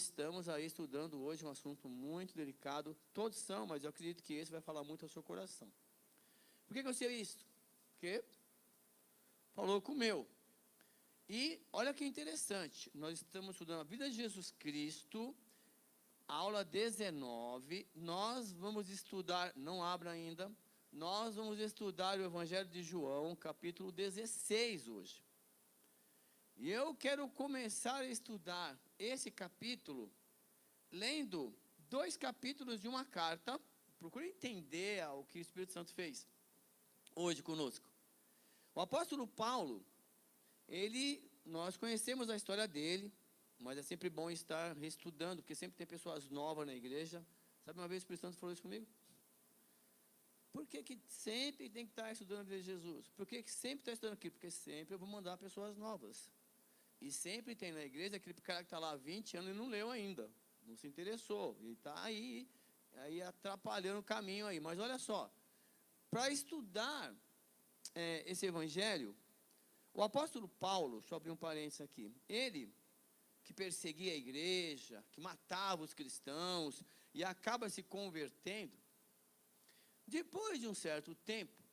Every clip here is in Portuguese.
estamos aí estudando hoje um assunto muito delicado. Todos são, mas eu acredito que esse vai falar muito ao seu coração. Por que eu sei isso? Porque falou com o meu. E olha que interessante, nós estamos estudando a vida de Jesus Cristo, aula 19, nós vamos estudar, não abra ainda, nós vamos estudar o Evangelho de João, capítulo 16 hoje. E eu quero começar a estudar esse capítulo, lendo 2 capítulos de uma carta. Procure entender o que o Espírito Santo fez hoje conosco. O apóstolo Paulo, nós conhecemos a história dele, mas é sempre bom estar reestudando, porque sempre tem pessoas novas na igreja. Sabe, uma vez o Espírito Santo falou isso comigo? Por que sempre tem que estar estudando a vida de Jesus? Por que sempre está estudando aqui? Porque sempre eu vou mandar pessoas novas. E sempre tem na igreja aquele cara que está lá há 20 anos e não leu ainda, não se interessou, e está aí atrapalhando o caminho aí. Mas olha só, para estudar esse evangelho, o apóstolo Paulo, deixa eu abrir um parênteses aqui, ele que perseguia a igreja, que matava os cristãos e acaba se convertendo, depois de um certo tempo,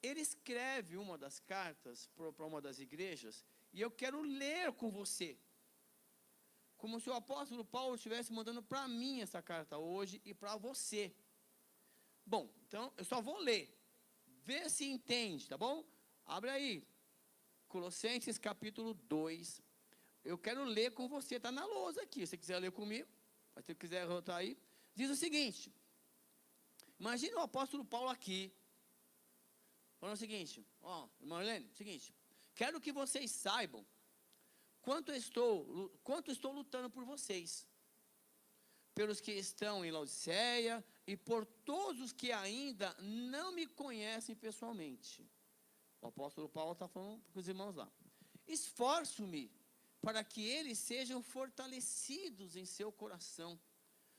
ele escreve uma das cartas para uma das igrejas, e eu quero ler com você, como se o apóstolo Paulo estivesse mandando para mim essa carta hoje e para você. Bom, então eu só vou ler, vê se entende, tá bom? Abre aí, Colossenses capítulo 2, eu quero ler com você, está na lousa aqui, se você quiser ler comigo, mas se você quiser anotar aí, diz o seguinte, imagine o apóstolo Paulo aqui, falando o seguinte, irmã Helene, seguinte, quero que vocês saibam quanto estou lutando por vocês, pelos que estão em Laodiceia e por todos os que ainda não me conhecem pessoalmente. O apóstolo Paulo está falando com os irmãos lá. Esforço-me para que eles sejam fortalecidos em seu coração,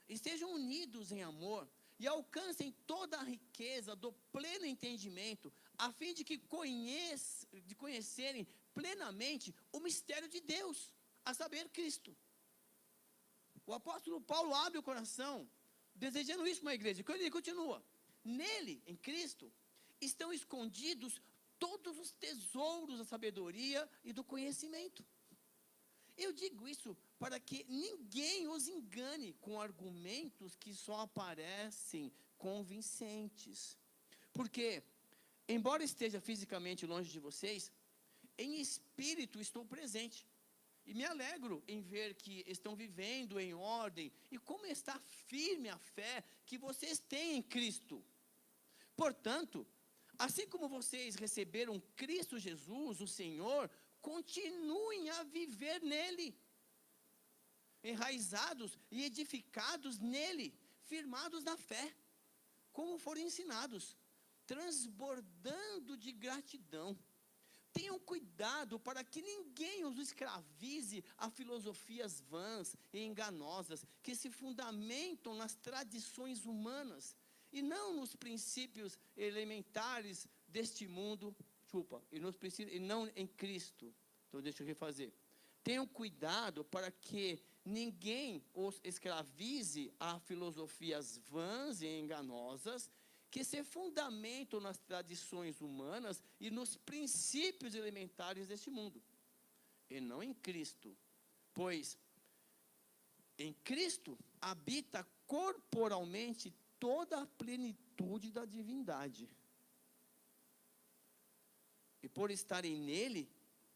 estejam unidos em amor e alcancem toda a riqueza do pleno entendimento, a fim de conhecerem plenamente o mistério de Deus, a saber, Cristo. O apóstolo Paulo abre o coração, desejando isso para uma igreja. Quando ele continua, nele, em Cristo, estão escondidos todos os tesouros da sabedoria e do conhecimento. Eu digo isso para que ninguém os engane com argumentos que só aparecem convincentes. Porque, embora esteja fisicamente longe de vocês, em espírito estou presente. E me alegro em ver que estão vivendo em ordem e como está firme a fé que vocês têm em Cristo. Portanto, assim como vocês receberam Cristo Jesus, o Senhor, continuem a viver nele, enraizados e edificados nele, firmados na fé, como foram ensinados, transbordando de gratidão. Tenham cuidado para que ninguém os escravize a filosofias vãs e enganosas, que se fundamentam nas tradições humanas, e não nos princípios elementares deste mundo, e não em Cristo. Então deixa eu refazer. Tenham cuidado para que ninguém os escravize a filosofias vãs e enganosas, que se fundamentam nas tradições humanas e nos princípios elementares deste mundo, e não em Cristo, pois em Cristo habita corporalmente toda a plenitude da divindade, e por estarem nele,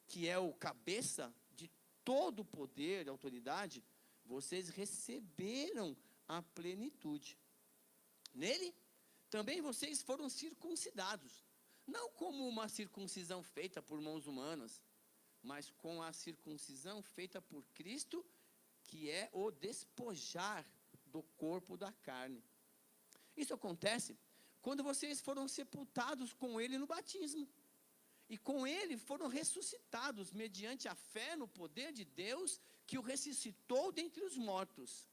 que é o cabeça de todo o poder e autoridade, vocês receberam a plenitude. Nele também vocês foram circuncidados, não como uma circuncisão feita por mãos humanas, mas com a circuncisão feita por Cristo, que é o despojar do corpo da carne. Isso acontece quando vocês foram sepultados com ele no batismo, e com ele foram ressuscitados, mediante a fé no poder de Deus, que o ressuscitou dentre os mortos.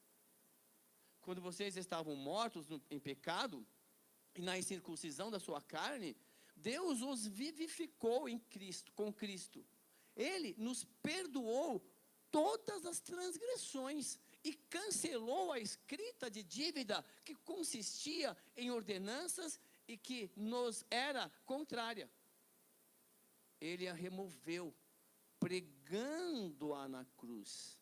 Quando vocês estavam mortos em pecado, e na incircuncisão da sua carne, Deus os vivificou em Cristo, com Cristo. Ele nos perdoou todas as transgressões e cancelou a escrita de dívida que consistia em ordenanças e que nos era contrária. Ele a removeu, pregando-a na cruz.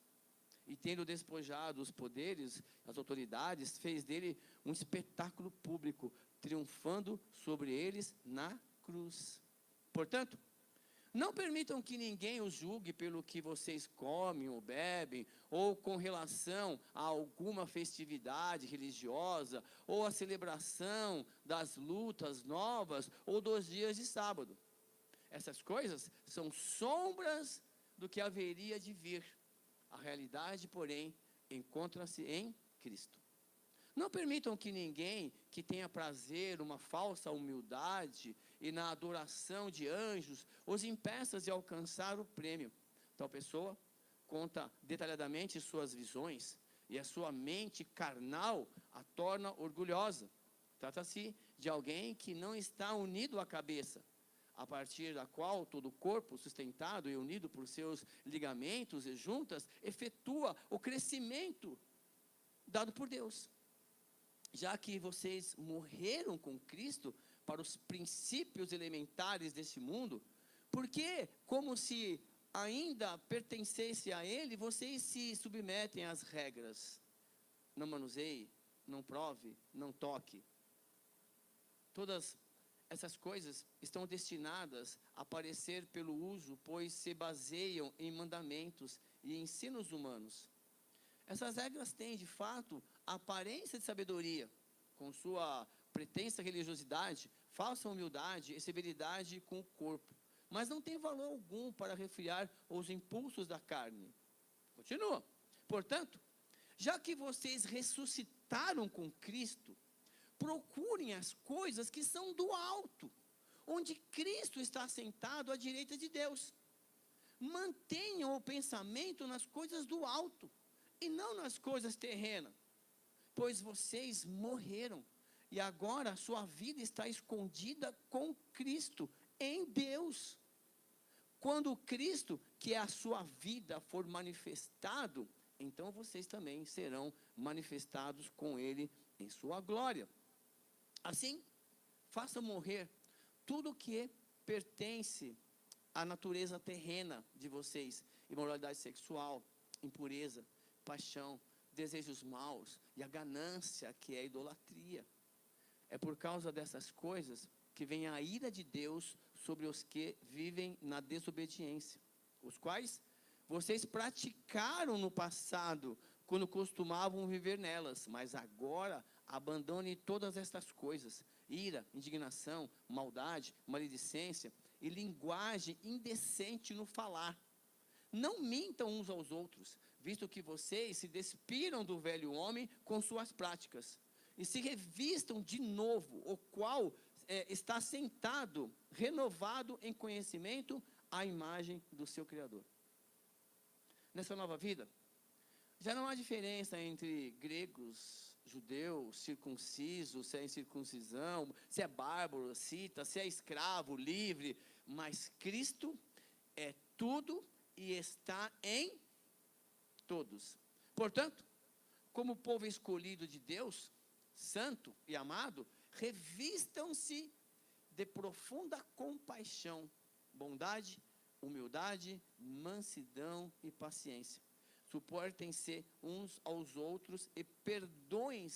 E tendo despojado os poderes, as autoridades, fez dele um espetáculo público, triunfando sobre eles na cruz. Portanto, não permitam que ninguém os julgue pelo que vocês comem ou bebem, ou com relação a alguma festividade religiosa, ou a celebração das lutas novas, ou dos dias de sábado. Essas coisas são sombras do que haveria de vir. A realidade, porém, encontra-se em Cristo. Não permitam que ninguém que tenha prazer, uma falsa humildade e na adoração de anjos, os impeça de alcançar o prêmio. Tal pessoa conta detalhadamente suas visões e a sua mente carnal a torna orgulhosa. Trata-se de alguém que não está unido à cabeça, a partir da qual todo o corpo, sustentado e unido por seus ligamentos e juntas, efetua o crescimento dado por Deus. Já que vocês morreram com Cristo para os princípios elementares desse mundo, porque, como se ainda pertencesse a Ele, vocês se submetem às regras. Não manuseie, não prove, não toque. Todas essas coisas estão destinadas a aparecer pelo uso, pois se baseiam em mandamentos e ensinos humanos. Essas regras têm, de fato, a aparência de sabedoria, com sua pretensa religiosidade, falsa humildade e severidade com o corpo, mas não tem valor algum para refrear os impulsos da carne. Continua. Portanto, já que vocês ressuscitaram com Cristo, procurem as coisas que são do alto, onde Cristo está sentado à direita de Deus. Mantenham o pensamento nas coisas do alto, e não nas coisas terrenas, pois vocês morreram, e agora a sua vida está escondida com Cristo, em Deus. Quando Cristo, que é a sua vida, for manifestado, então vocês também serão manifestados com Ele em sua glória. Assim, façam morrer tudo que pertence à natureza terrena de vocês, imoralidade sexual, impureza, paixão, desejos maus e a ganância, que é a idolatria. É por causa dessas coisas que vem a ira de Deus sobre os que vivem na desobediência, os quais vocês praticaram no passado, quando costumavam viver nelas, mas agora abandone todas estas coisas: ira, indignação, maldade, maledicência e linguagem indecente no falar. Não mintam uns aos outros, visto que vocês se despiram do velho homem com suas práticas, e se revistam de novo, o qual está sentado, renovado em conhecimento, à imagem do seu Criador. Nessa nova vida, já não há diferença entre gregos, judeus, circuncisos, se é incircuncisão, se é bárbaro, cita, se é escravo, livre, mas Cristo é tudo e está em todos. Portanto, como povo escolhido de Deus, santo e amado, revistam-se de profunda compaixão, bondade, humildade, mansidão e paciência. Suportem-se uns aos outros e perdoem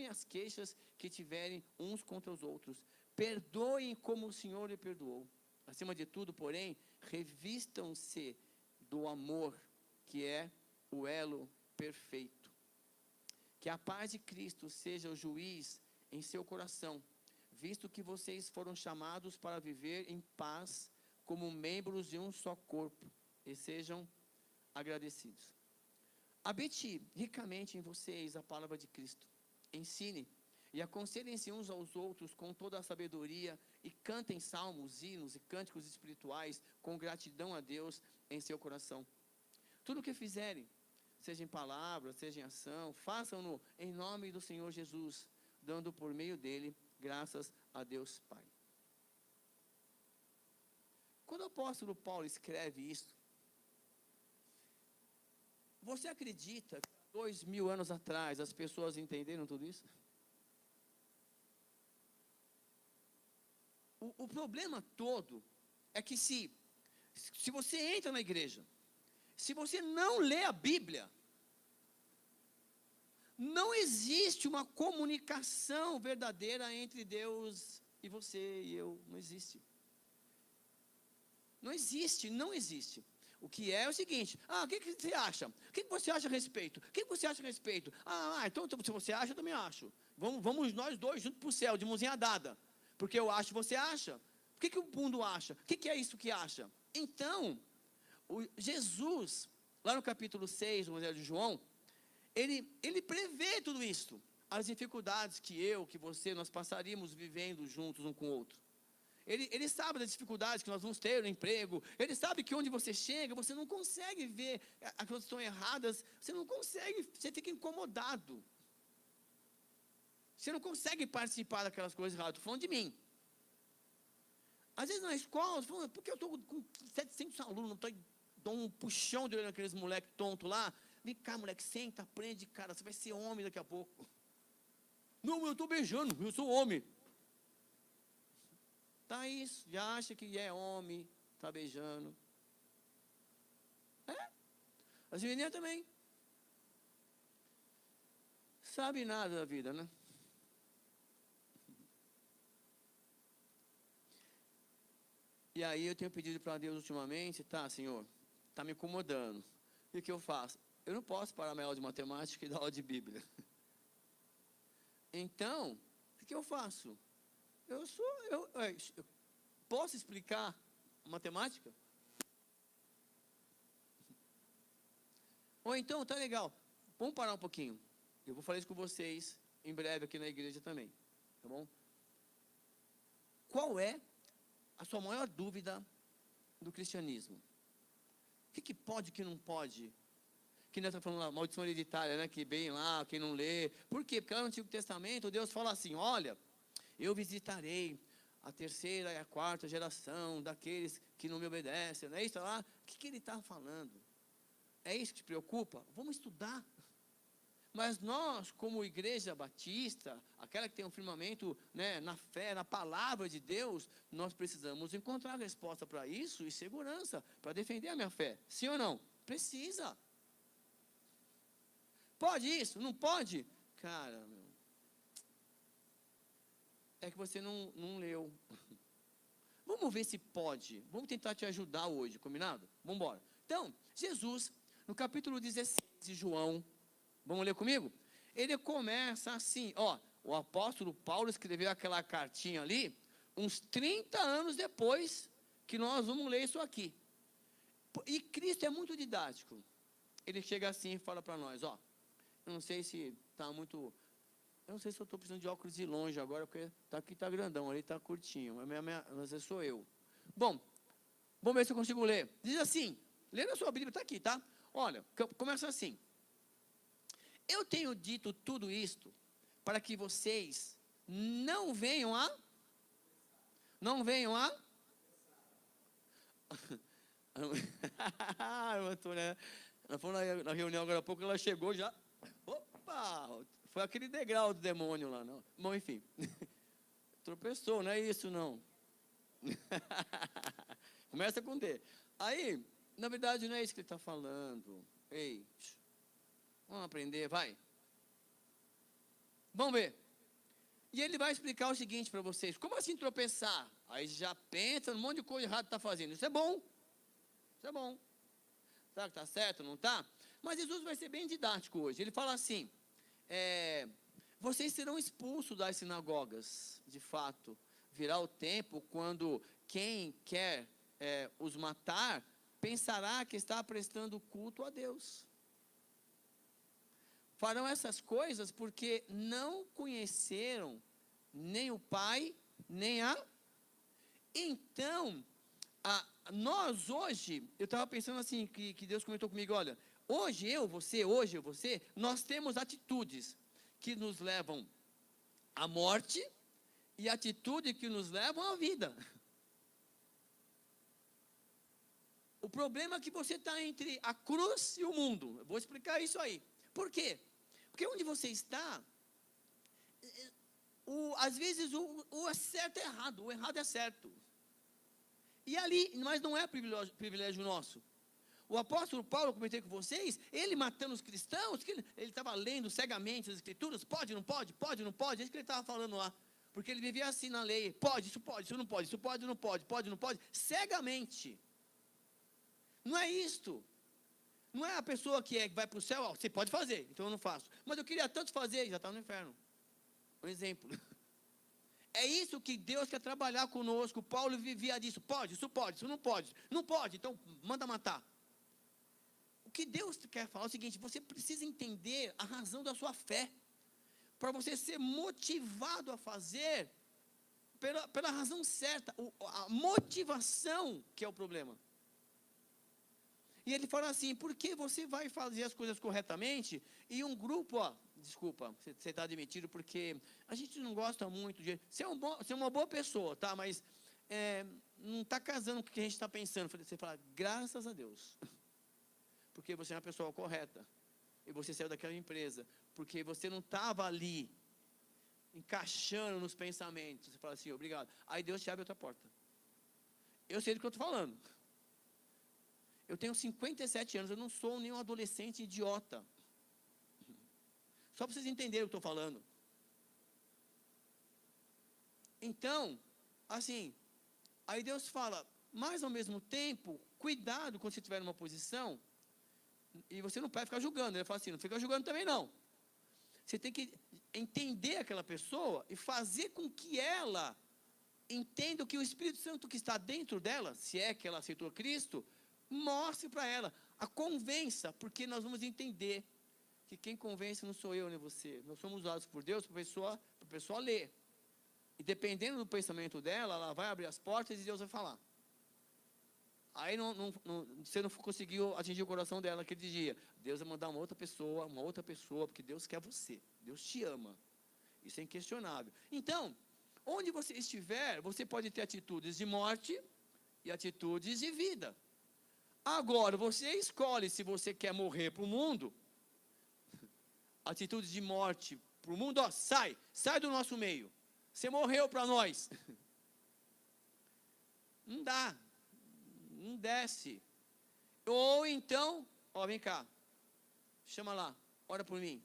as queixas que tiverem uns contra os outros. Perdoem como o Senhor lhe perdoou. Acima de tudo, porém, revistam-se do amor, que é o elo perfeito. Que a paz de Cristo seja o juiz em seu coração, visto que vocês foram chamados para viver em paz como membros de um só corpo, e sejam agradecidos. Habite ricamente em vocês a palavra de Cristo. Ensine e aconselhem-se uns aos outros com toda a sabedoria e cantem salmos, hinos e cânticos espirituais com gratidão a Deus em seu coração. Tudo o que fizerem, seja em palavra, seja em ação, façam-no em nome do Senhor Jesus, dando por meio dele graças a Deus Pai. Quando o apóstolo Paulo escreve isso, você acredita 2000 anos atrás, as pessoas entenderam tudo isso? O problema todo é que se você entra na igreja, se você não lê a Bíblia, não existe uma comunicação verdadeira entre Deus e você e eu. Não existe. Não existe, não existe. O que é o seguinte: o que você acha? O que você acha a respeito? O que você acha a respeito? Então se você acha, eu também acho. Vamos nós dois juntos para o céu, de mãozinha dada. Porque eu acho, você acha. O que o mundo acha? O que é isso que acha? Então, Jesus, lá no capítulo 6 do Evangelho de João, ele prevê tudo isso. As dificuldades que você, nós passaríamos vivendo juntos um com o outro. Ele sabe das dificuldades que nós vamos ter no emprego. Ele sabe que onde você chega, você não consegue ver as coisas estão erradas. Você não consegue, você fica incomodado. Você não consegue participar daquelas coisas erradas. Estou falando de mim. Às vezes na escola, porque eu estou com 700 alunos, dou um puxão de olho naqueles moleques tontos lá. Vem cá, moleque, senta, aprende, cara, você vai ser homem daqui a pouco. Não, eu estou beijando, eu sou homem. Tá isso, já acha que é homem, está beijando. As meninas também. Sabe nada da vida, né? E aí eu tenho pedido para Deus ultimamente, Senhor, está me incomodando. E o que eu faço? Eu não posso parar minha aula de matemática e dar aula de Bíblia. Então, o que eu faço? Eu posso explicar matemática? Ou então, tá legal, vamos parar um pouquinho. Eu vou falar isso com vocês em breve aqui na igreja também, tá bom? Qual é a sua maior dúvida do cristianismo? O que pode, o que não pode? Que nós estamos falando lá, maldição hereditária, né? Que bem lá, quem não lê. Por quê? Porque lá no Antigo Testamento, Deus fala assim: olha, eu visitarei a terceira e a quarta geração daqueles que não me obedecem. Não é isso lá? O que ele está falando? É isso que te preocupa? Vamos estudar. Mas nós, como igreja batista, aquela que tem um firmamento, né, na fé, na palavra de Deus, nós precisamos encontrar resposta para isso e segurança, para defender a minha fé. Sim ou não? Precisa. Pode isso? Não pode? Cara, é que você não leu. Vamos ver se pode. Vamos tentar te ajudar hoje, combinado? Vamos embora. Então, Jesus, no capítulo 16 de João, vamos ler comigo? Ele começa assim, o apóstolo Paulo escreveu aquela cartinha ali, uns 30 anos depois que nós vamos ler isso aqui. E Cristo é muito didático. Ele chega assim e fala para nós, eu não sei se está muito... Eu não sei se eu estou precisando de óculos de longe agora, porque aqui está grandão, ali está curtinho, mas sou eu. Bom, vamos ver se eu consigo ler. Diz assim, lê na sua Bíblia, está aqui, tá? Olha, começa assim. Eu tenho dito tudo isto para que vocês não venham a... Não venham a... Ela falou na reunião agora há pouco, ela chegou já... Opa! Foi aquele degrau do demônio lá, não? Bom, enfim. Tropeçou, não é isso, não. Começa com D. Aí, na verdade, não é isso que ele está falando. Ei, vamos aprender, vai. Vamos ver. E ele vai explicar o seguinte para vocês. Como assim tropeçar? Aí já pensa num monte de coisa errada que está fazendo. Isso é bom. Isso é bom. Será que está certo, não está? Mas Jesus vai ser bem didático hoje. Ele fala assim... vocês serão expulsos das sinagogas, de fato. Virá o tempo quando quem quer os matar, pensará que está prestando culto a Deus. Farão essas coisas porque não conheceram nem o Pai, nem a... Então, nós hoje, eu estava pensando assim, que Deus comentou comigo, olha... Hoje eu, você, nós temos atitudes que nos levam à morte e atitudes que nos levam à vida. O problema é que você está entre a cruz e o mundo. Eu vou explicar isso aí. Por quê? Porque onde você está, às vezes o certo é errado, o errado é certo. E ali, mas não é privilégio nosso. O apóstolo Paulo, comentei com vocês, ele matando os cristãos, que ele estava lendo cegamente as escrituras, pode, não pode, pode, não pode, é isso que ele estava falando lá. Porque ele vivia assim na lei, pode, isso não pode, isso pode, não pode, pode, não pode, cegamente. Não é isto. Não é a pessoa que vai para o céu, ó, você pode fazer, então eu não faço. Mas eu queria tanto fazer, já está no inferno. Um exemplo. É isso que Deus quer trabalhar conosco. Paulo vivia disso, pode, isso não pode. Não pode, então manda matar. O que Deus quer falar é o seguinte: você precisa entender a razão da sua fé, para você ser motivado a fazer pela razão certa, a motivação que é o problema. E ele fala assim: por que você vai fazer as coisas corretamente e um grupo, desculpa, você está admitido, porque a gente não gosta muito de... Você é uma boa pessoa, tá? Mas não está casando com o que a gente está pensando. Você fala, graças a Deus, porque você é uma pessoa correta, e você saiu daquela empresa, porque você não estava ali, encaixando nos pensamentos. Você fala assim, obrigado. Aí Deus te abre outra porta. Eu sei do que eu estou falando. Eu tenho 57 anos, eu não sou nenhum adolescente idiota. Só para vocês entenderem o que eu estou falando. Então, assim, aí Deus fala, mas ao mesmo tempo, cuidado quando você estiver numa posição, e você não pode ficar julgando. Ele fala assim, não fica julgando também não. Você tem que entender aquela pessoa e fazer com que ela entenda que o Espírito Santo que está dentro dela, se é que ela aceitou Cristo, mostre para ela, a convença, porque nós vamos entender que quem convence não sou eu nem você, nós somos usados por Deus para a pessoa ler, e dependendo do pensamento dela, ela vai abrir as portas e Deus vai falar. Aí você não conseguiu atingir o coração dela naquele dia, Deus vai mandar uma outra pessoa, porque Deus quer você, Deus te ama, isso é inquestionável. Então, onde você estiver, você pode ter atitudes de morte e atitudes de vida. Agora, você escolhe se você quer morrer para o mundo, atitude de morte para o mundo, sai do nosso meio, você morreu para nós, não dá, não desce. Ou então, vem cá, chama lá, ora por mim.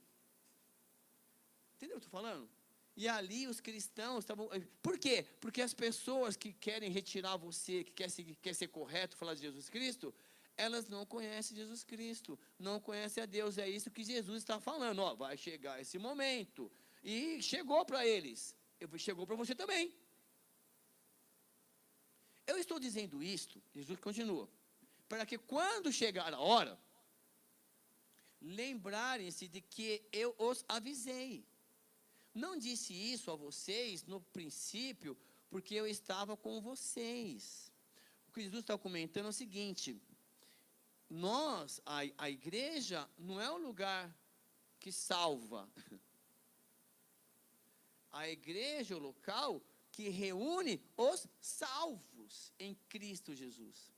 Entendeu o que eu estou falando? E ali os cristãos estavam... Por quê? Porque as pessoas que querem retirar você, que quer ser correto, falar de Jesus Cristo, elas não conhecem Jesus Cristo, não conhecem a Deus. É isso que Jesus está falando. Vai chegar esse momento. E chegou para eles. Chegou para você também. Eu estou dizendo isto, Jesus continua, para que quando chegar a hora, lembrarem-se de que eu os avisei. Não disse isso a vocês no princípio, porque eu estava com vocês. O que Jesus está comentando é o seguinte: a igreja não é um lugar que salva. A igreja é o local que reúne os salvos em Cristo Jesus.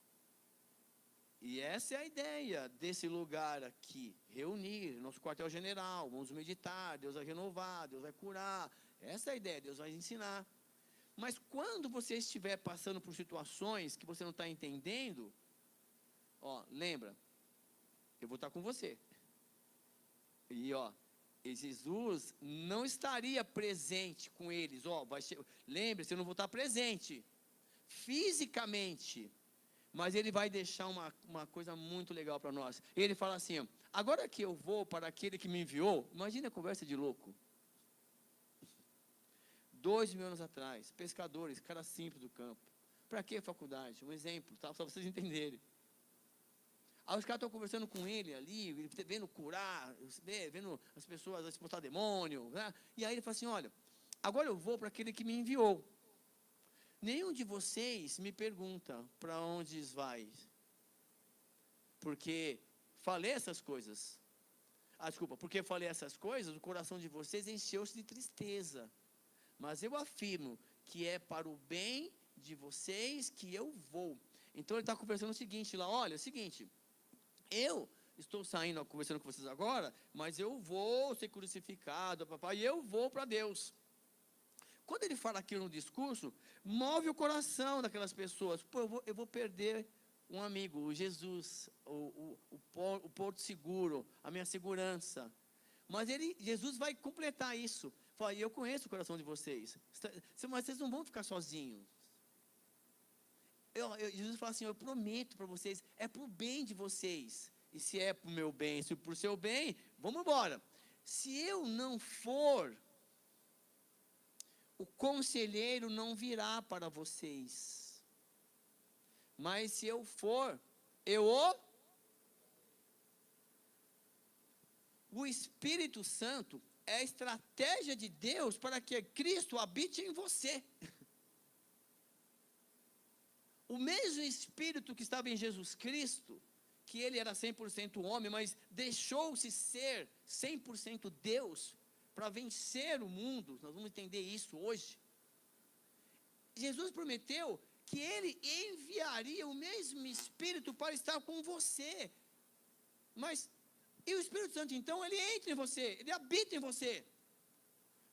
E essa é a ideia desse lugar aqui, reunir, nosso quartel-general, vamos meditar, Deus vai renovar, Deus vai curar, essa é a ideia, Deus vai ensinar. Mas quando você estiver passando por situações que você não está entendendo, lembra, eu vou estar com você. E Jesus não estaria presente com eles, lembre-se, eu não vou estar presente, fisicamente, mas ele vai deixar uma coisa muito legal para nós. Ele fala assim, agora que eu vou para aquele que me enviou, imagina a conversa de louco. 2.000 anos atrás, pescadores, cara simples do campo. Para que faculdade? Um exemplo, só para vocês entenderem. Aí os caras estão conversando com ele ali, vendo curar, vendo as pessoas expulsar demônio, né? E aí ele fala assim, olha, agora eu vou para aquele que me enviou. Nenhum de vocês me pergunta para onde vai, porque falei essas coisas. Porque falei essas coisas, o coração de vocês encheu-se de tristeza. Mas eu afirmo que é para o bem de vocês que eu vou. Então ele está conversando o seguinte lá, olha, é o seguinte, eu estou saindo, conversando com vocês agora, mas eu vou ser crucificado, papai, e eu vou para Deus. Quando ele fala aquilo no discurso, move o coração daquelas pessoas. Pô, eu vou perder um amigo, o Jesus, o porto seguro, a minha segurança. Mas Jesus vai completar isso. Fala, eu conheço o coração de vocês, mas vocês não vão ficar sozinhos. Jesus fala assim, eu prometo para vocês, é para o bem de vocês. E se é para o meu bem, se é para o seu bem, vamos embora. Se eu não for, o conselheiro não virá para vocês. Mas se eu for, o Espírito Santo é a estratégia de Deus para que Cristo habite em você. O mesmo Espírito que estava em Jesus Cristo, que ele era 100% homem, mas deixou-se ser 100% Deus, para vencer o mundo, nós vamos entender isso hoje. Jesus prometeu que ele enviaria o mesmo Espírito para estar com você. E o Espírito Santo, então, ele entra em você, ele habita em você.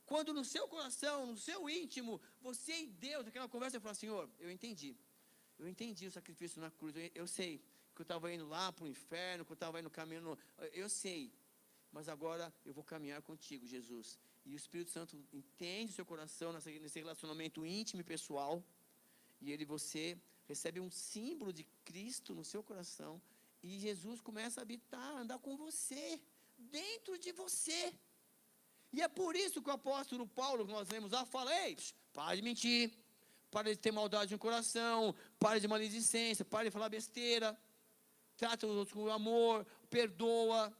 Quando no seu coração, no seu íntimo, você e Deus, aquela conversa, fala, Senhor, eu entendi o sacrifício na cruz, eu sei que eu estava indo lá para o inferno, que eu estava indo caminhando, eu sei, mas agora eu vou caminhar contigo, Jesus. E o Espírito Santo entende o seu coração nesse relacionamento íntimo e pessoal, e você recebe um símbolo de Cristo no seu coração, e Jesus começa a habitar, a andar com você, dentro de você. E é por isso que o apóstolo Paulo, que nós lemos lá, fala, ei, para de mentir, para de ter maldade no coração, para de maledicência, para de falar besteira, trata os outros com amor, perdoa.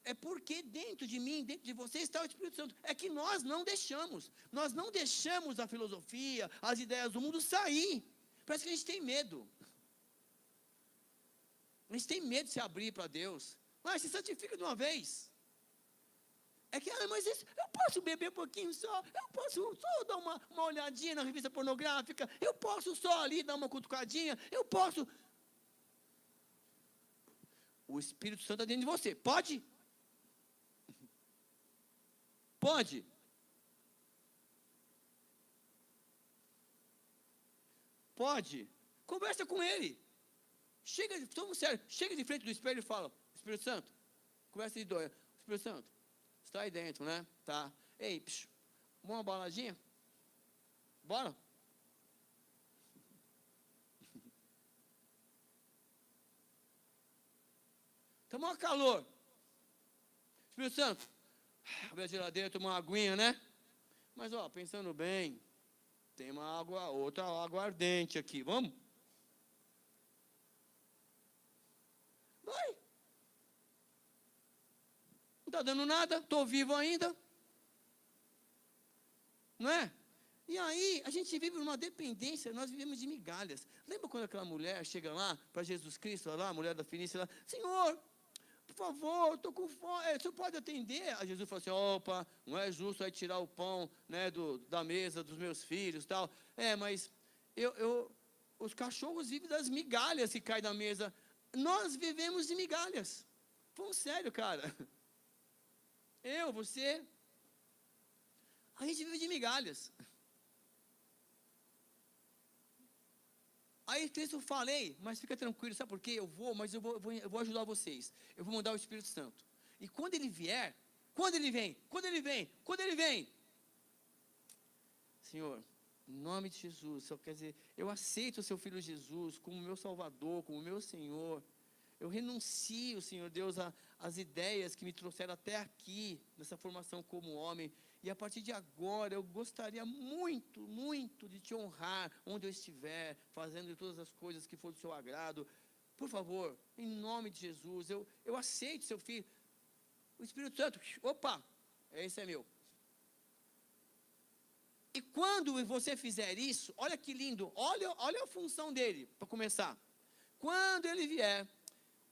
É porque dentro de mim, dentro de você está o Espírito Santo. É que nós não deixamos a filosofia, as ideias do mundo sair. Parece que a gente tem medo. A gente tem medo de se abrir para Deus. Mas se santifica de uma vez. É que, mas isso, eu posso beber um pouquinho só, eu posso só dar uma olhadinha na revista pornográfica, eu posso só ali dar uma cutucadinha, eu posso. O Espírito Santo está dentro de você. Pode? Pode. Pode. Conversa com ele. Estamos sérios, chega de frente do espelho e fala, Espírito Santo, conversa de dois. Espírito Santo, está aí dentro, né? Tá. Ei, vamos uma baladinha? Bora? Está maior calor. Espírito Santo, abrir a geladeira, tomar uma aguinha, né? Mas, pensando bem, tem outra água ardente aqui, vamos? Vai. Não está dando nada, estou vivo ainda. Não é? E aí, a gente vive numa dependência, nós vivemos de migalhas. Lembra quando aquela mulher chega lá, para Jesus Cristo, lá, a mulher da Fenícia, lá, Senhor, por favor, estou com fome, o senhor pode atender? Aí Jesus falou assim, opa, não é justo aí tirar o pão, né, da mesa dos meus filhos, tal. Mas os cachorros vivem das migalhas que caem da mesa. Nós vivemos de migalhas. Falando sério, cara. Você, a gente vive de migalhas. Aí Cristo fala, mas fica tranquilo, sabe por quê? Eu vou ajudar vocês. Eu vou mandar o Espírito Santo. E quando ele vier, quando ele vem, Senhor, em nome de Jesus, quer dizer, eu aceito o seu Filho Jesus como meu Salvador, como meu Senhor. Eu renuncio, Senhor Deus, às ideias que me trouxeram até aqui, nessa formação como homem. E a partir de agora, eu gostaria muito, muito de te honrar, onde eu estiver, fazendo todas as coisas que for do seu agrado. Por favor, em nome de Jesus, eu aceito seu Filho. O Espírito Santo, opa, esse é meu. E quando você fizer isso, olha que lindo, olha a função dele, para começar. Quando ele vier,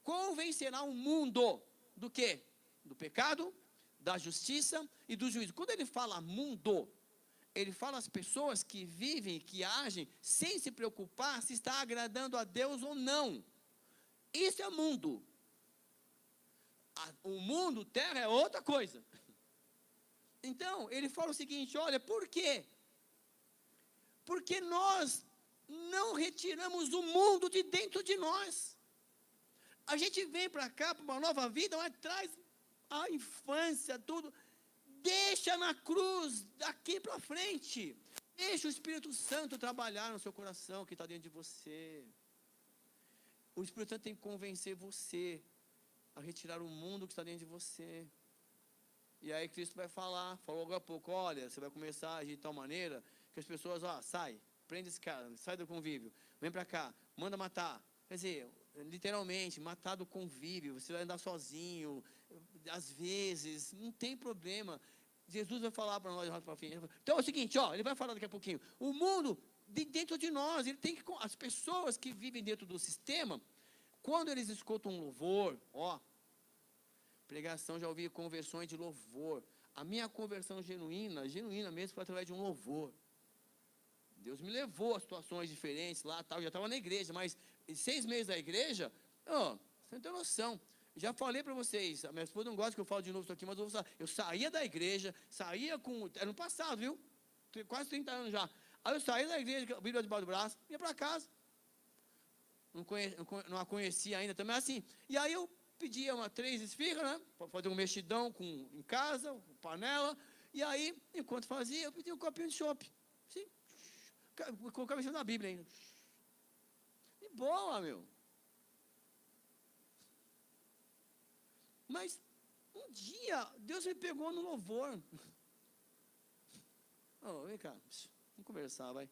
convencerá o mundo do quê? Do pecado, da justiça e do juízo. Quando ele fala mundo, ele fala as pessoas que vivem, que agem, sem se preocupar se está agradando a Deus ou não. Isso é mundo. O mundo, terra, é outra coisa. Então, ele fala o seguinte, olha, por quê? Porque nós não retiramos o mundo de dentro de nós. A gente vem para cá, para uma nova vida, mas traz a infância, tudo. Deixa na cruz, daqui para frente. Deixa o Espírito Santo trabalhar no seu coração, que está dentro de você. O Espírito Santo tem que convencer você a retirar o mundo que está dentro de você. E aí Cristo vai falar, falou agora há pouco, olha, você vai começar a agir de tal maneira que as pessoas, sai, prende esse cara, sai do convívio, vem para cá, manda matar. Quer dizer, literalmente, matar do convívio, você vai andar sozinho, às vezes, não tem problema. Jesus vai falar para nós, então é o seguinte, ele vai falar daqui a pouquinho, o mundo de dentro de nós, as pessoas que vivem dentro do sistema, quando eles escutam um louvor, pregação, já ouvi conversões de louvor. A minha conversão genuína mesmo, foi através de um louvor. Deus me levou a situações diferentes lá, tal, já estava na igreja, mas em 6 meses da igreja, você não tem noção. Já falei para vocês, a minha esposa não gosta que eu falo de novo isso aqui, mas eu saía da igreja, era no passado, viu? Quase 30 anos já. Aí eu saía da igreja, a Bíblia debaixo do braço, ia para casa. Não a conhecia ainda também, assim. E aí eu pedia 3 esfirras, né? Para fazer um mexidão em casa, panela. E aí, enquanto fazia, eu pedia um copinho de chopp. Assim, colocava isso na Bíblia ainda. De boa, meu. Mas um dia, Deus me pegou no louvor. Vem cá, vamos conversar, vai.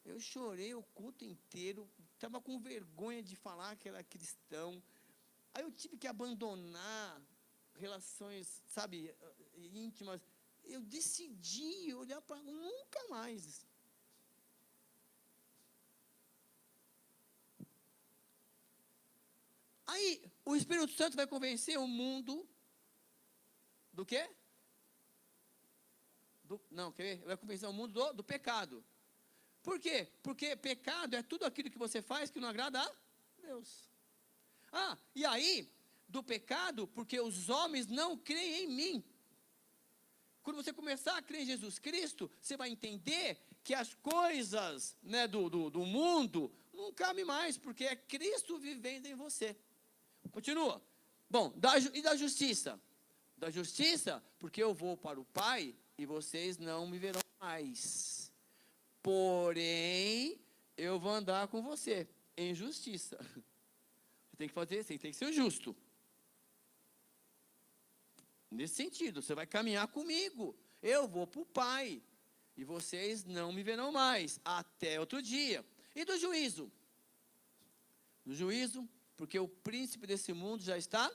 Eu chorei o culto inteiro, estava com vergonha de falar que era cristão. Aí eu tive que abandonar relações, íntimas. Eu decidi olhar para nunca mais. Aí o Espírito Santo vai convencer o mundo do quê? Vai convencer o mundo do pecado. Por quê? Porque pecado é tudo aquilo que você faz que não agrada a Deus. E aí, do pecado, porque os homens não creem em mim. Quando você começar a crer em Jesus Cristo, você vai entender que as coisas, né, do mundo não cabem mais, porque é Cristo vivendo em você. Continua. Bom, e da justiça? Da justiça, porque eu vou para o Pai e vocês não me verão mais. Porém, eu vou andar com você em justiça. Você tem que fazer assim, tem que ser justo. Nesse sentido, você vai caminhar comigo. Eu vou para o Pai. E vocês não me verão mais. Até outro dia. E do juízo? Do juízo, porque o príncipe desse mundo já está.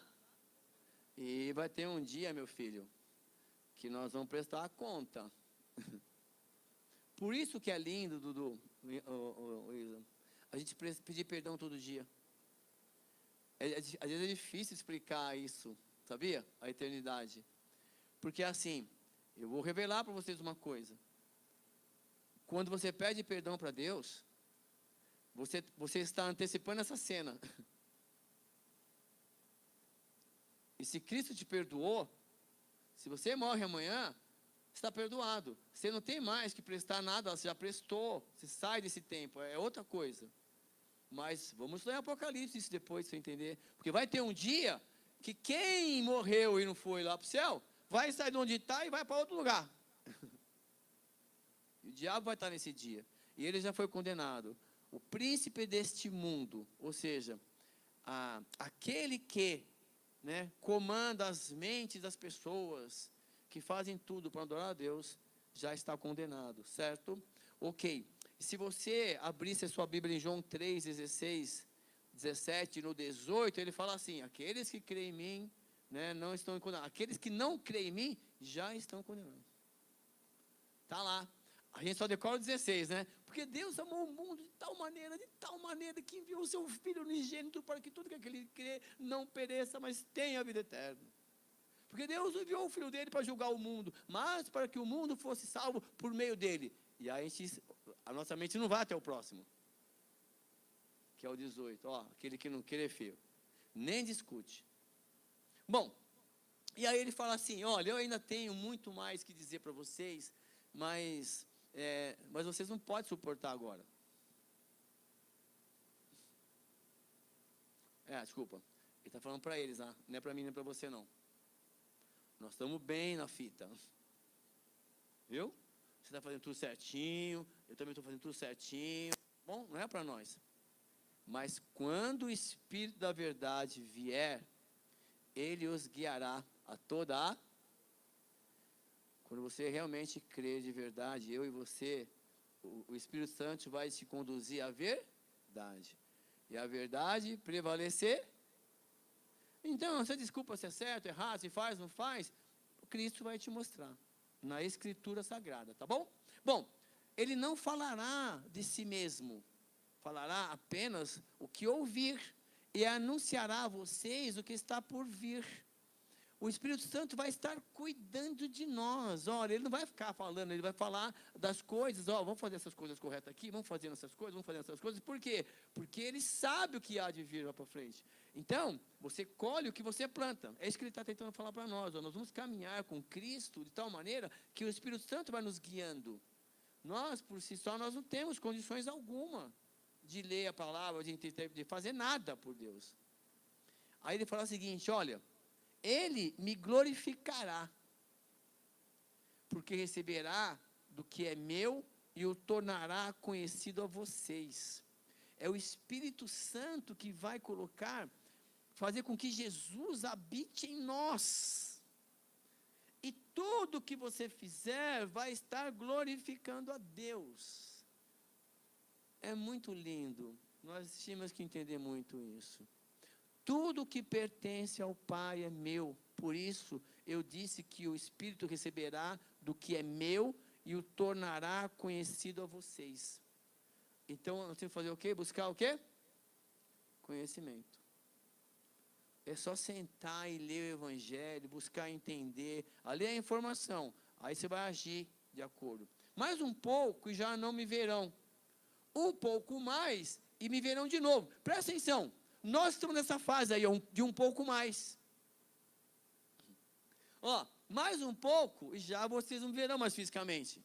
E vai ter um dia, meu filho, que nós vamos prestar conta. Por isso que é lindo, Dudu, a gente pedir perdão todo dia. Às vezes é difícil explicar isso, sabia? A eternidade. Porque assim, eu vou revelar para vocês uma coisa. Quando você pede perdão para Deus, você está antecipando essa cena. E se Cristo te perdoou, se você morre amanhã, está perdoado. Você não tem mais que prestar nada, você já prestou. Você sai desse tempo, é outra coisa. Mas vamos ler Apocalipse isso depois, para você entender. Porque vai ter um dia que quem morreu e não foi lá para o céu, vai sair de onde está e vai para outro lugar. E o diabo vai estar nesse dia. E ele já foi condenado. O príncipe deste mundo, ou seja, aquele que, né, comanda as mentes das pessoas, que fazem tudo para adorar a Deus, já está condenado, certo? Ok. Se você abrisse a sua Bíblia em João 3, 16, 17, no 18, ele fala assim, aqueles que creem em mim, né, não estão condenados. Aqueles que não creem em mim, já estão condenados. Está lá. A gente só decora o 16, né? Porque Deus amou o mundo de tal maneira, que enviou o seu Filho unigênito para que tudo que aquele crê não pereça, mas tenha a vida eterna. Porque Deus enviou o Filho dele para julgar o mundo, mas para que o mundo fosse salvo por meio dele. E aí a nossa mente não vai até o próximo, que é o 18. Aquele que não crê é feio. Nem discute. Bom, e aí ele fala assim, olha, eu ainda tenho muito mais que dizer para vocês, mas vocês não podem suportar agora. Desculpa, ele está falando para eles, não é para mim, nem para você não. Nós estamos bem na fita. Viu? Você está fazendo tudo certinho, eu também estou fazendo tudo certinho. Bom, não é para nós. Mas quando o Espírito da verdade vier, ele os guiará a toda a... Quando você realmente crê de verdade, eu e você, o Espírito Santo vai te conduzir à verdade. E a verdade prevalecer. Então, você desculpa se é certo, errado, se faz, não faz. Cristo vai te mostrar na Escritura Sagrada, tá bom? Bom, ele não falará de si mesmo, falará apenas o que ouvir e anunciará a vocês o que está por vir. O Espírito Santo vai estar cuidando de nós. Olha, ele não vai ficar falando, ele vai falar das coisas. Vamos fazer essas coisas corretas aqui, vamos fazer essas coisas, vamos fazer essas coisas. Por quê? Porque ele sabe o que há de vir lá para frente. Então, você colhe o que você planta. É isso que ele está tentando falar para nós. Nós vamos caminhar com Cristo de tal maneira que o Espírito Santo vai nos guiando. Nós, por si só, nós não temos condições alguma de ler a palavra, de fazer nada por Deus. Aí ele fala o seguinte, olha... Ele me glorificará, porque receberá do que é meu e o tornará conhecido a vocês. É o Espírito Santo que vai fazer com que Jesus habite em nós. E tudo que você fizer vai estar glorificando a Deus. É muito lindo. Nós tínhamos que entender muito isso. Tudo que pertence ao Pai é meu, por isso eu disse que o Espírito receberá do que é meu e o tornará conhecido a vocês. Então, nós temos que fazer o quê? Buscar o quê? Conhecimento. É só sentar e ler o Evangelho, buscar entender, ali é a informação, aí você vai agir de acordo. Mais um pouco e já não me verão. Um pouco mais e me verão de novo. Presta atenção. Nós estamos nessa fase aí, de um pouco mais. Mais um pouco, e já vocês não me verão mais fisicamente.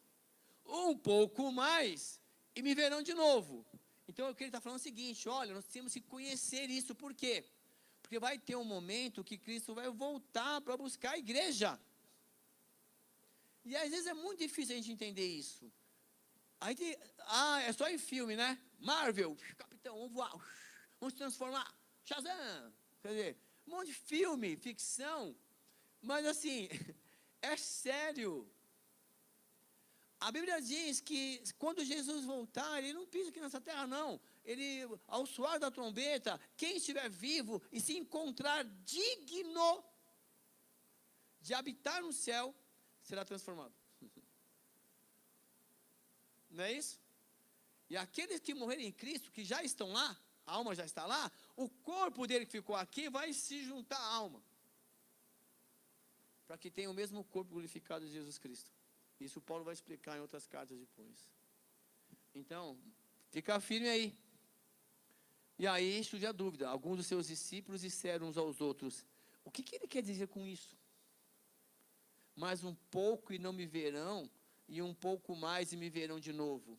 Um pouco mais, e me verão de novo. Então, o que ele está falando é o seguinte, olha, nós temos que conhecer isso. Por quê? Porque vai ter um momento que Cristo vai voltar para buscar a igreja. E às vezes é muito difícil a gente entender isso. É só em filme, né? Marvel, Capitão, vamos voar. Vamos se transformar, Shazam, quer dizer, um monte de filme, ficção, mas assim, é sério. A Bíblia diz que quando Jesus voltar, ele não pisa aqui nessa terra não, ele, ao soar da trombeta, quem estiver vivo e se encontrar digno de habitar no céu, será transformado. Não é isso? E aqueles que morrerem em Cristo, que já estão lá, a alma já está lá, o corpo dele que ficou aqui vai se juntar à alma. Para que tenha o mesmo corpo glorificado de Jesus Cristo. Isso Paulo vai explicar em outras cartas depois. Então, fica firme aí. E aí surge a dúvida. Alguns dos seus discípulos disseram uns aos outros, o que ele quer dizer com isso? Mais um pouco e não me verão, e um pouco mais e me verão de novo.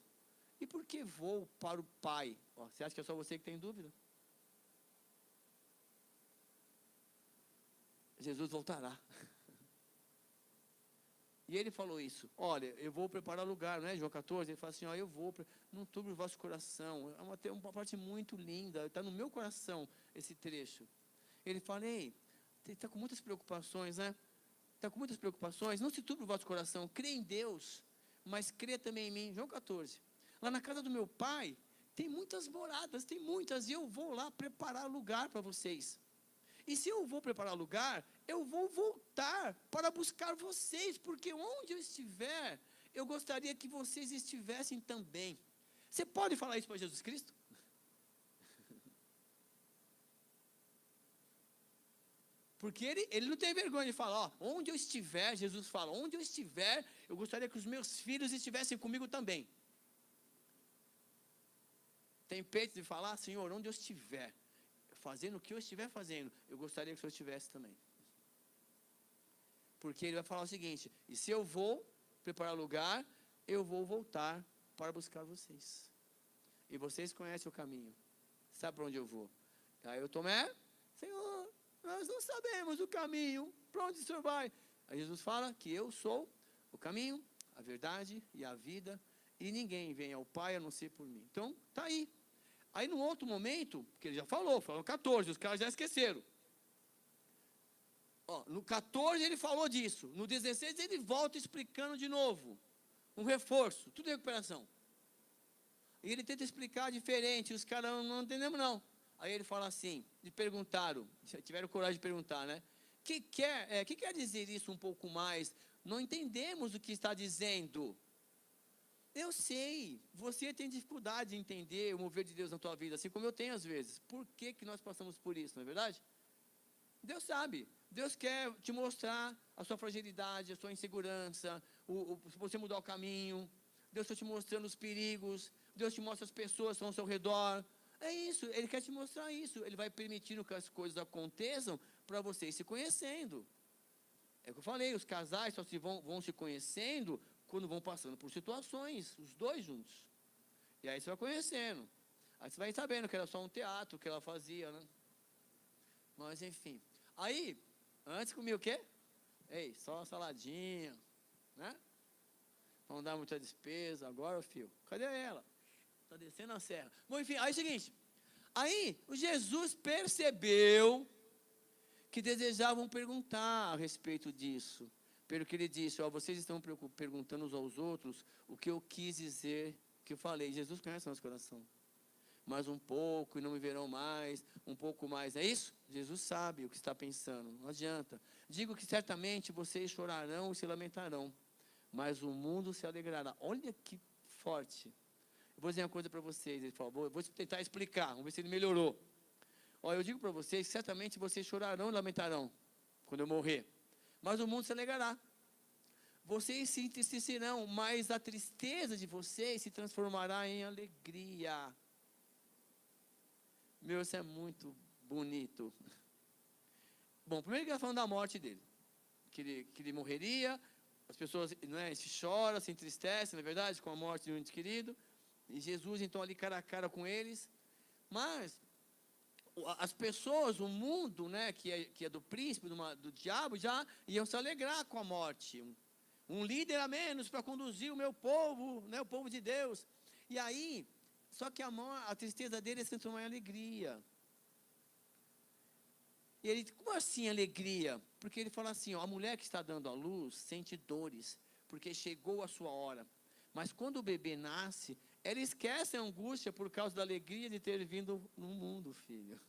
E por que vou para o Pai? Você acha que é só você que tem dúvida? Jesus voltará. E ele falou isso. Olha, eu vou preparar lugar, né? João 14, ele fala assim, eu vou, não turbe o vosso coração. É uma parte muito linda, está no meu coração esse trecho. Ele fala, está com muitas preocupações, né? Está com muitas preocupações, não se turbe o vosso coração, crê em Deus, mas crê também em mim. João 14. Lá na casa do meu pai, tem muitas moradas, e eu vou lá preparar lugar para vocês. E se eu vou preparar lugar, eu vou voltar para buscar vocês, porque onde eu estiver, eu gostaria que vocês estivessem também. Você pode falar isso para Jesus Cristo? Porque ele não tem vergonha de falar, onde eu estiver, Jesus fala, onde eu estiver, eu gostaria que os meus filhos estivessem comigo também. Tem peito de falar, Senhor, onde eu estiver, fazendo o que eu estiver fazendo, eu gostaria que o Senhor estivesse também. Porque ele vai falar o seguinte: e se eu vou preparar lugar, eu vou voltar para buscar vocês. E vocês conhecem o caminho. Sabe para onde eu vou? Aí o Tomé: Senhor, nós não sabemos o caminho. Para onde o Senhor vai? Aí Jesus fala que eu sou o caminho, a verdade e a vida. E ninguém vem ao Pai a não ser por mim. Então, está aí. Aí, no outro momento, que ele já falou 14, os caras já esqueceram. Ó, no 14 ele falou disso. No 16 ele volta explicando de novo. Um reforço, tudo é recuperação. E ele tenta explicar diferente, os caras não entendemos não. Aí ele fala assim, e perguntaram, tiveram coragem de perguntar, né? Que quer dizer isso um pouco mais? Não entendemos o que está dizendo. Eu sei, você tem dificuldade de entender o mover de Deus na tua vida, assim como eu tenho às vezes. Por que nós passamos por isso, não é verdade? Deus sabe, Deus quer te mostrar a sua fragilidade, a sua insegurança, se você mudar o caminho. Deus está te mostrando os perigos, Deus te mostra as pessoas que estão ao seu redor. É isso, Ele quer te mostrar isso. Ele vai permitindo que as coisas aconteçam para vocês se conhecendo. É o que eu falei, os casais só vão se conhecendo quando vão passando por situações, os dois juntos. E aí você vai conhecendo. Aí você vai sabendo que era só um teatro que ela fazia, né? Mas enfim. Aí, antes comia o quê? Ei, só uma saladinha, né? Não dá muita despesa. Agora, filho, cadê ela? Está descendo a serra. Bom, enfim, aí é o seguinte. Aí, o Jesus percebeu que desejavam perguntar a respeito disso. Pelo que ele disse, ó, vocês estão perguntando uns aos outros o que eu quis dizer, o que eu falei. Jesus conhece o nosso coração. Mais um pouco e não me verão mais, um pouco mais, é isso? Jesus sabe o que está pensando, não adianta. Digo que certamente vocês chorarão e se lamentarão, mas o mundo se alegrará. Olha que forte. Eu vou dizer uma coisa para vocês, ele falou, vou tentar explicar, vamos ver se ele melhorou. Ó, eu digo para vocês, certamente vocês chorarão e lamentarão, quando eu morrer, mas o mundo se alegrará. Vocês se entristecerão, mas a tristeza de vocês se transformará em alegria. Meu, isso é muito bonito. Bom, primeiro que ele está falando da morte dele. Que ele morreria, as pessoas, não é, se choram, se entristecem, não é verdade, com a morte de um ente querido. E Jesus, então, ali cara a cara com eles. Mas as pessoas, o mundo, né, que é do príncipe, do diabo, já iam se alegrar com a morte. Um líder a menos para conduzir o meu povo, né, o povo de Deus. E aí, só que a tristeza dele se transformou em alegria. E ele, como assim alegria? Porque ele fala assim, ó, a mulher que está dando à luz sente dores, porque chegou a sua hora. Mas quando o bebê nasce, ela esquece a angústia por causa da alegria de ter vindo no mundo, filho.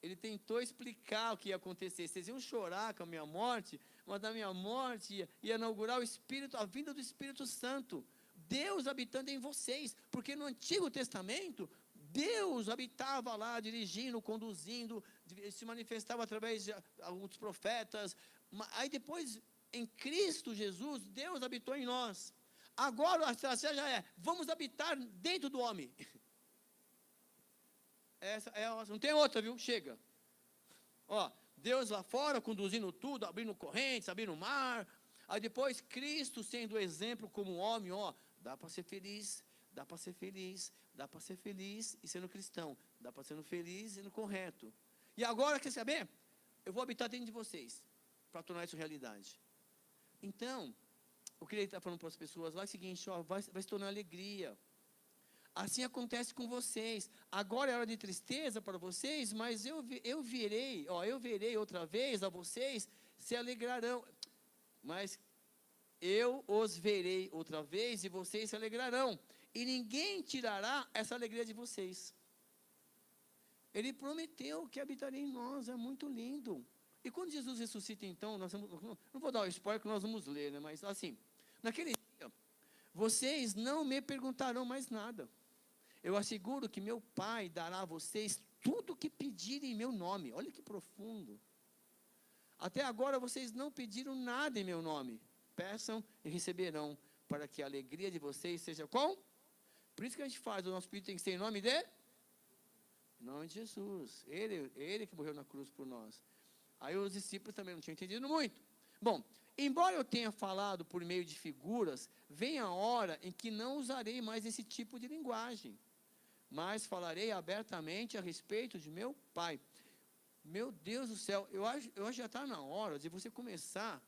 Ele tentou explicar o que ia acontecer. Vocês iam chorar com a minha morte, mas da minha morte ia inaugurar o Espírito, a vinda do Espírito Santo. Deus habitando em vocês. Porque no Antigo Testamento, Deus habitava lá, dirigindo, conduzindo, se manifestava através de alguns profetas. Aí depois, em Cristo Jesus, Deus habitou em nós. Agora a estratégia é, vamos habitar dentro do homem. Não tem outra, viu? Chega. Ó, Deus lá fora, conduzindo tudo, abrindo correntes, abrindo mar. Aí depois, Cristo sendo exemplo como homem, ó, dá para ser feliz, dá para ser feliz, dá para ser feliz e sendo cristão. Dá para ser feliz e sendo correto. E agora, quer saber? Eu vou habitar dentro de vocês, para tornar isso realidade. Então, o que ele está falando para as pessoas lá é o seguinte, ó, vai se tornar alegria. Assim acontece com vocês. Agora é hora de tristeza para vocês, mas eu verei outra vez a vocês, se alegrarão. Mas eu os verei outra vez e vocês se alegrarão. E ninguém tirará essa alegria de vocês. Ele prometeu que habitaria em nós, é muito lindo. E quando Jesus ressuscita, então, não vou dar o spoiler que nós vamos ler, né? Mas assim, naquele dia, vocês não me perguntarão mais nada. Eu asseguro que meu Pai dará a vocês tudo o que pedirem em meu nome. Olha que profundo. Até agora vocês não pediram nada em meu nome. Peçam e receberão, para que a alegria de vocês seja com? Por isso que a gente faz, o nosso pedido tem que ser em nome de? Em nome de Jesus. Ele que morreu na cruz por nós. Aí os discípulos também não tinham entendido muito. Bom, embora eu tenha falado por meio de figuras, vem a hora em que não usarei mais esse tipo de linguagem, mas falarei abertamente a respeito de meu Pai. Meu Deus do céu, eu acho que já está na hora de você começar,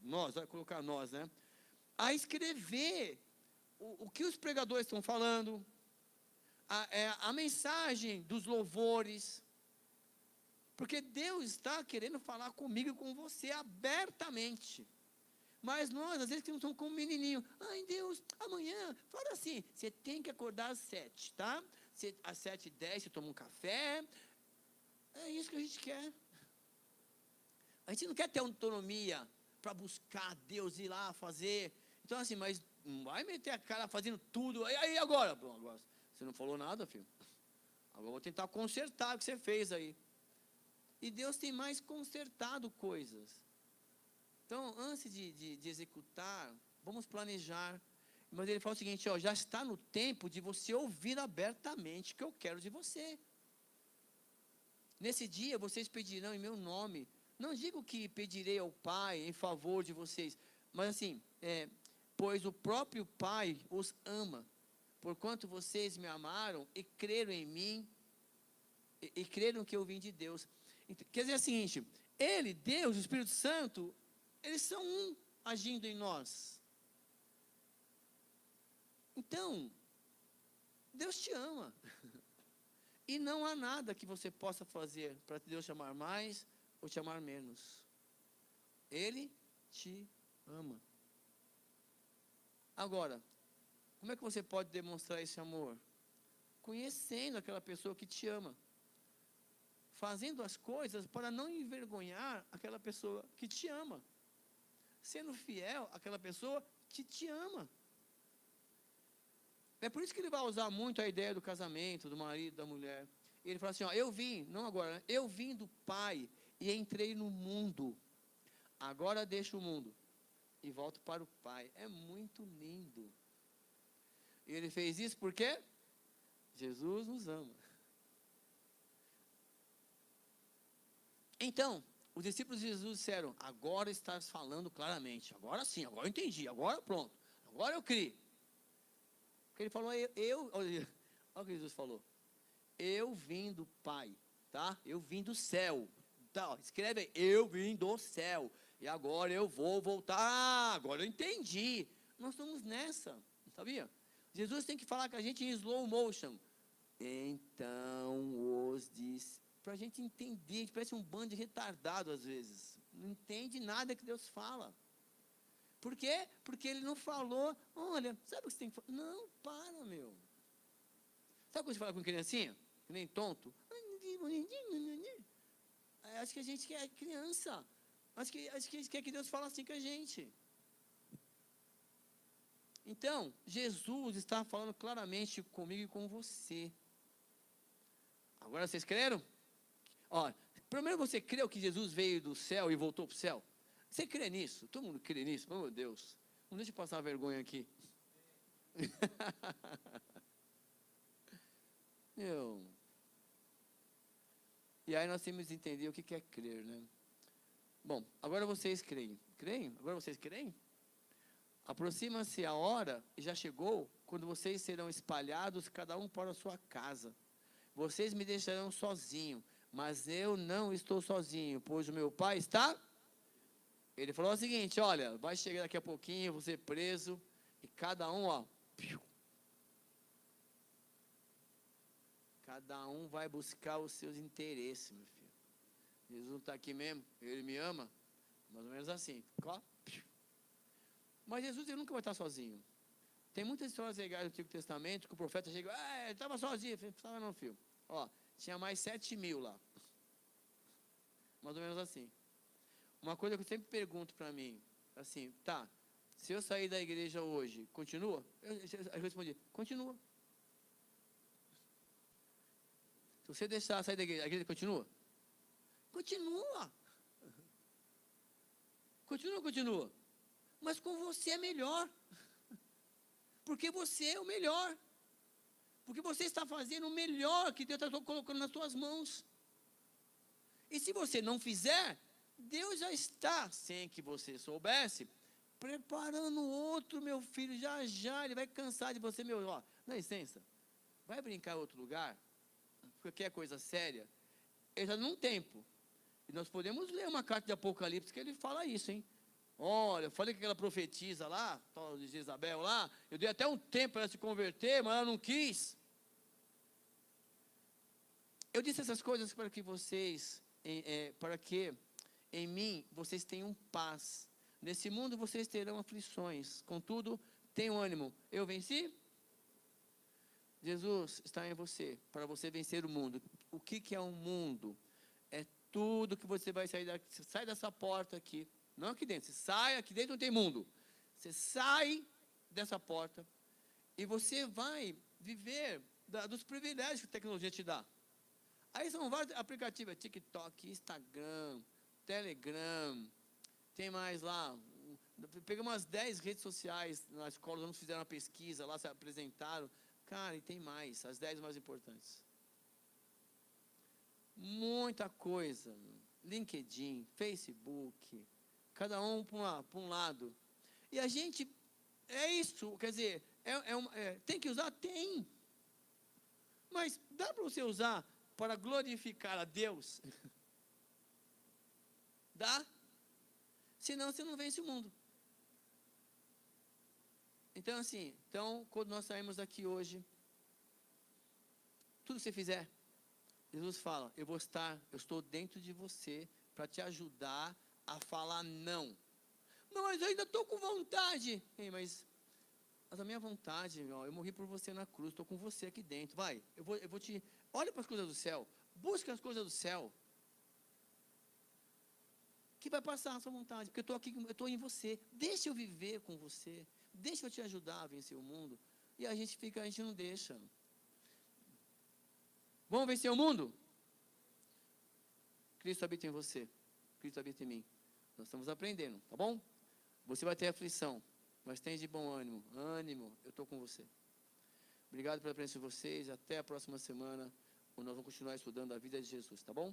nós, vai colocar nós, né? A escrever o que os pregadores estão falando, a mensagem dos louvores, porque Deus está querendo falar comigo e com você abertamente. Mas nós, às vezes, somos como um menininho. Ai, Deus, amanhã, fala assim, você tem que acordar às 7, tá? Às 7h10 você toma um café. É isso que a gente quer. A gente não quer ter autonomia para buscar Deus, ir lá fazer. Então, assim, mas não vai meter a cara fazendo tudo. Aí agora? Bom, agora você não falou nada, filho. Agora eu vou tentar consertar o que você fez aí. E Deus tem mais consertado coisas. Então, antes de executar, vamos planejar. Mas ele fala o seguinte, ó, já está no tempo de você ouvir abertamente o que eu quero de você. Nesse dia, vocês pedirão em meu nome. Não digo que pedirei ao Pai em favor de vocês, mas assim, pois o próprio Pai os ama, porquanto vocês me amaram e creram em mim, e creram que eu vim de Deus. Quer dizer o seguinte, Ele, Deus, o Espírito Santo, eles são um agindo em nós. Então, Deus te ama. E não há nada que você possa fazer para Deus te amar mais ou te amar menos. Ele te ama. Agora, como é que você pode demonstrar esse amor? Conhecendo aquela pessoa que te ama. Fazendo as coisas para não envergonhar aquela pessoa que te ama. Sendo fiel àquela pessoa que te ama. É por isso que ele vai usar muito a ideia do casamento, do marido, da mulher. Ele fala assim, ó, eu vim, não agora, eu vim do Pai e entrei no mundo. Agora deixo o mundo e volto para o Pai. É muito lindo. E ele fez isso porque Jesus nos ama. Então, os discípulos de Jesus disseram, agora estás falando claramente. Agora sim, agora eu entendi, agora pronto. Agora eu criei. Porque ele falou, olha o que Jesus falou. Eu vim do Pai, tá? Eu vim do céu. Tá, ó, escreve aí, eu vim do céu. E agora eu vou voltar. Ah, agora eu entendi. Nós estamos nessa, sabia? Jesus tem que falar com a gente em slow motion. Então os disse, para a gente entender, a gente parece um bando de retardado às vezes. Não entende nada que Deus fala. Por quê? Porque ele não falou, olha, sabe o que você tem que falar? Não, para, meu. Sabe quando você fala com criancinha? Que nem tonto. Acho que a gente quer criança. Acho que a gente quer que Deus fale assim com a gente. Então, Jesus está falando claramente comigo e com você. Agora vocês creram? Ó, primeiro você creu que Jesus veio do céu e voltou para o céu? Você crê nisso? Todo mundo crê nisso? Oh, meu Deus. Não deixa eu passar vergonha aqui. E aí nós temos que entender o que é crer, né? Bom, agora vocês creem. Creem? Agora vocês creem? Aproxima-se a hora, e já chegou, quando vocês serão espalhados, cada um para a sua casa. Vocês me deixarão sozinho, mas eu não estou sozinho, pois o meu Pai está... Ele falou o seguinte, olha, vai chegar daqui a pouquinho, você preso, e cada um, ó, cada um vai buscar os seus interesses, meu filho. Jesus não está aqui mesmo, ele me ama, mais ou menos assim, ó. Mas Jesus, ele nunca vai estar sozinho. Tem muitas histórias legais do Antigo Testamento, que o profeta chega, ele estava sozinho, não estava não, filho. Ó, tinha mais 7.000 lá, mais ou menos assim. Uma coisa que eu sempre pergunto para mim, assim, tá, se eu sair da igreja hoje, continua? Eu respondi, continua. Se você deixar sair da igreja, a igreja continua? Continua. Continua. Mas com você é melhor. Porque você é o melhor. Porque você está fazendo o melhor que Deus está colocando nas suas mãos. E se você não fizer, Deus já está, sem que você soubesse, preparando outro, meu filho, já, ele vai cansar de você, meu, ó, dá licença, vai brincar em outro lugar, porque é coisa séria, ele já num tempo, e nós podemos ler uma carta de Apocalipse que ele fala isso, hein, olha, eu falei que aquela profetisa lá, tal de Jezabel lá, eu dei até um tempo para ela se converter, mas ela não quis. Eu disse essas coisas para que vocês, para que em mim vocês tenham paz. Nesse mundo vocês terão aflições, contudo, tenham ânimo. Eu venci? Jesus está em você, para você vencer o mundo. O que é um mundo? É tudo que você vai sair daqui, sai dessa porta aqui, não aqui dentro, você sai, aqui dentro não tem mundo. Você sai dessa porta e você vai viver dos privilégios que a tecnologia te dá. Aí são vários aplicativos, TikTok, Instagram, Telegram, tem mais lá, pegamos umas 10 redes sociais na escola, os alunos fizeram uma pesquisa lá, se apresentaram, cara, e tem mais, as 10 mais importantes. Muita coisa, LinkedIn, Facebook, cada um para um lado. E a gente, é isso, quer dizer, tem que usar? Tem. Mas dá para você usar para glorificar a Deus? Dá? Senão você não vence o mundo. Então assim, quando nós saímos daqui hoje, tudo que você fizer, Jesus fala, eu estou dentro de você para te ajudar a falar não. Não, mas eu ainda estou com vontade. Ei, mas a minha vontade, eu morri por você na cruz, estou com você aqui dentro. Vai, eu vou te... Olha para as coisas do céu, busca as coisas do céu, que vai passar a sua vontade, porque eu estou aqui, eu estou em você. Deixa eu viver com você, deixa eu te ajudar a vencer o mundo. E a gente não deixa. Vamos vencer o mundo? Cristo habita em você, Cristo habita em mim. Nós estamos aprendendo, tá bom? Você vai ter aflição, mas tem de bom ânimo. Ânimo, eu estou com você. Obrigado pela presença de vocês. Até a próxima semana, onde nós vamos continuar estudando a vida de Jesus, tá bom?